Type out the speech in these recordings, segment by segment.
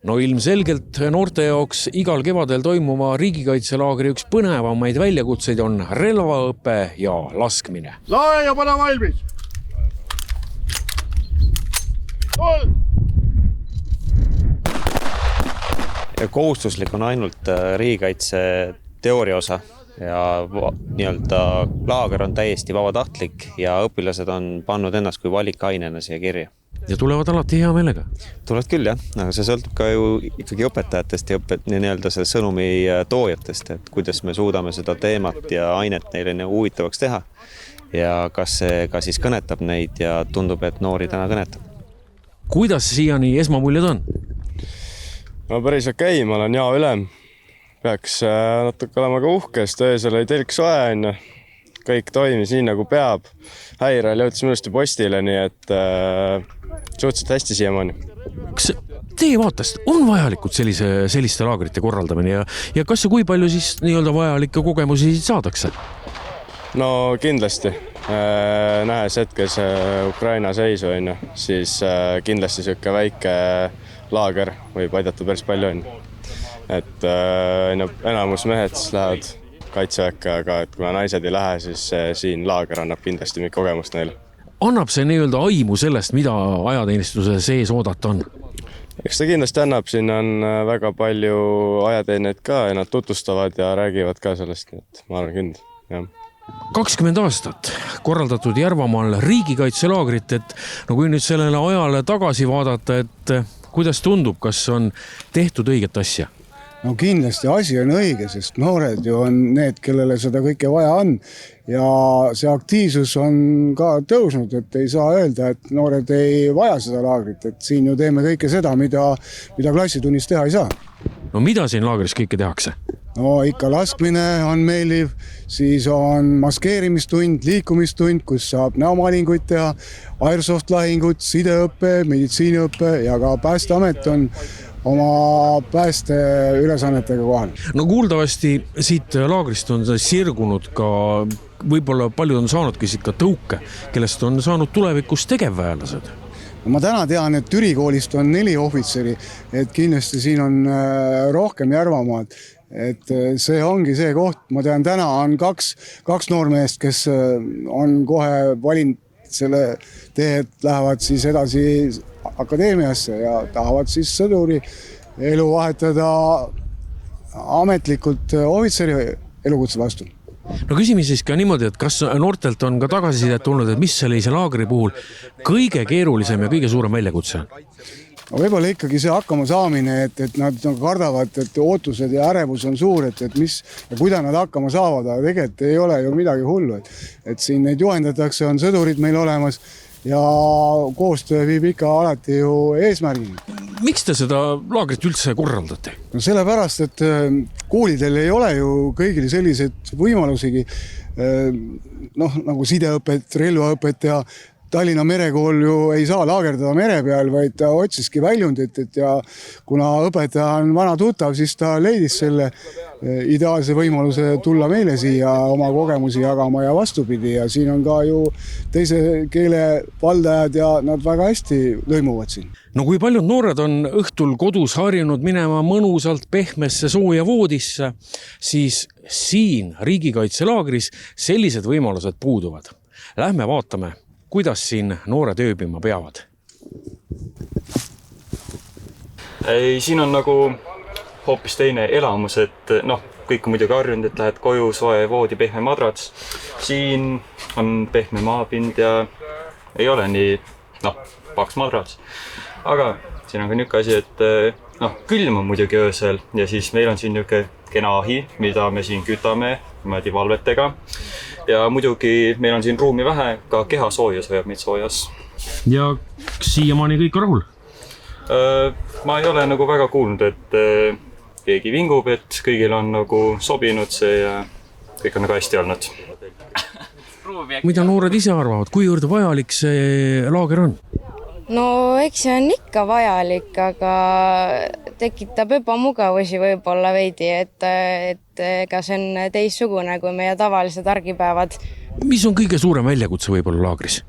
No ilmselgelt noorte jaoks igal kevadel toimuma riigikaitselaagri üks põnevamaid väljakutseid on relvaõpe ja laskmine. Lae ja pane valmis! Kohustuslik on ainult riigikaitse teooria osa ja nii-öelda laager on täiesti vabatahtlik ja õpilased on pannud ennast kui valikainena siia kirja. Ja tulevad alati hea meelega? Tulevad küll, jah. Aga see sõltub ka ju ikkagi õpetajatest ja nii-öelda selle sõnumi toojatest, et kuidas me suudame seda teemat ja ainet neile huvitavaks teha. Ja kas see ka siis kõnetab neid ja tundub, et noori täna kõnetab. Kuidas siiani esmamuljed on? No päris okei, ma olen Jaa Ülem. Peaks natuke olema ka uhkest, öösel ei telk soe, kõik toimis nii nagu peab. Häirel jõudis minusti postile, nii et suhteliselt hästi siiamaani. Kas teie vaatest on vajalikud selliste laagrite korraldamine ja kas ja kui palju siis nii-öelda vajalikke kogemusi saadakse? No kindlasti. Nähes hetkes Ukraina seisu, siis kindlasti siuke väike laager võib aidata päris palju. Et enamus mehed lähevad kaitseväkke, aga et kui naised ei lähe, siis siin laager annab kindlasti mingit kogemust neile. Annab see nii-öelda aimu sellest, mida ajateenistuse sees oodata on? Eks ta kindlasti annab, siin on väga palju ajateeneid ka ja nad tutvustavad ja räägivad ka sellest, et ma arvan kindlasti. Jah. 20 aastat korraldatud Järvamaal riigikaitselaagrit, et kui nüüd sellele ajale tagasi vaadata, et kuidas tundub, kas on tehtud õiget asja? No kindlasti asi on õige, sest noored ju on need, kellele seda kõike vaja on ja see aktiivsus on ka tõusnud, et ei saa öelda, et noored ei vaja seda laagrit, et siin ju teeme kõike seda, mida klassitunnis teha ei saa. No mida siin laagris kõike tehakse? No ikka laskmine on meeldiv, siis on maskeerimistund, liikumistund, kus saab näomalinguid teha, airsoft lahingud, sideõppe, meditsiiniõppe ja ka Päästeamet on oma pääste ülesannetega kohal. No kuuldavasti siit laagrist on sirgunud ka, võib-olla paljud on saanudki siit ka tõuke, kellest on saanud tulevikus tegevväelased. Ma täna tean, et Türi koolist on 4 ohvitseri, et kindlasti siin on rohkem Järvamaad. Et see ongi see koht, ma tean, täna on kaks noormeest, kes on kohe valinud selle tee, et lähevad siis edasi akadeemiasse ja tahavad siis sõduri elu vahetada ametlikult ohvitseri elukutse vastu. No küsime siis ka niimoodi, et kas noortelt on ka tagasisidet tulnud, et mis sellise laagri puhul kõige keerulisem ja kõige suurem väljakutse on? No võib-olla ikkagi see hakkama saamine, et nad kardavad, et ootused ja ärevus on suur, et mis ja kuidas nad hakkama saavad, aga tegelikult ei ole ju midagi hullu. Et siin neid juhendatakse, on sõdurid meil olemas ja koostöö viib ikka alati ju eesmärgini. Miks te seda laagrit üldse korraldate? No sellepärast, et koolidel ei ole ju kõigil sellised võimalusigi, nagu sideõpet, relvaõpet ja Tallinna merekool ju ei saa laagerdada mere peal, vaid ta otsiski väljundit, ja kuna õpetaja on vana tuttav, siis ta leidis selle ideaalse võimaluse tulla meile siia oma kogemusi jagama ja vastupidi ja siin on ka ju teise keele valdajad ja nad väga hästi lõimuvad siin. No kui paljud noored on õhtul kodus harjunud minema mõnusalt pehmesse sooja voodisse, siis siin riigikaitselaagris sellised võimalused puuduvad. Lähme vaatame, kuidas siin noored ööbima peavad. Siin on nagu hoopis teine elamus, et kõik on muidugi harjunud, et lähed koju, soe voodi, pehme madrats. Siin on pehme maapind ja ei ole nii paks madrats. Aga siin on ka niisugune asi, et külm on muidugi öösel ja siis meil on siin niisugune kena ahi, mida me siin kütame niimoodi valvetega. Ja muidugi meil on siin ruumi vähe, ka keha soojas hoiab meid soojas. Ja siiamaani kõik on rahul? Ma ei ole nagu väga kuulnud, et keegi vingub, et kõigil on nagu sobinud see ja kõik on nagu hästi olnud. Mida noored ise arvavad, kuivõrd vajalik see laager on? No eks see on ikka vajalik, aga tekitab ebamugavusi võib-olla veidi, et ega see on teissugune kui meie tavalised argipäevad. Mis on kõige suurem väljakutse võib-olla laagris?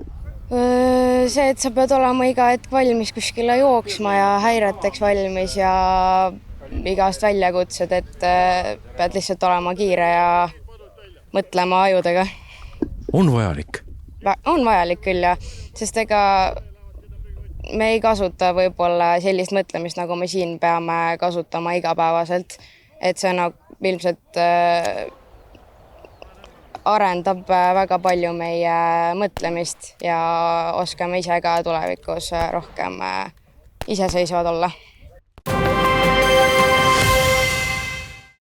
See, et sa pead olema iga hetk valmis kuskile jooksma ja häireteks valmis ja igast väljakutsed, et pead lihtsalt olema kiire ja mõtlema ajudega. on vajalik? On vajalik küll jah, sest ega me ei kasuta võib-olla sellist mõtlemist, nagu me siin peame kasutama igapäevaselt, et see nagu ilmselt arendab väga palju meie mõtlemist ja oskame ise ka tulevikus rohkem iseseisvad olla.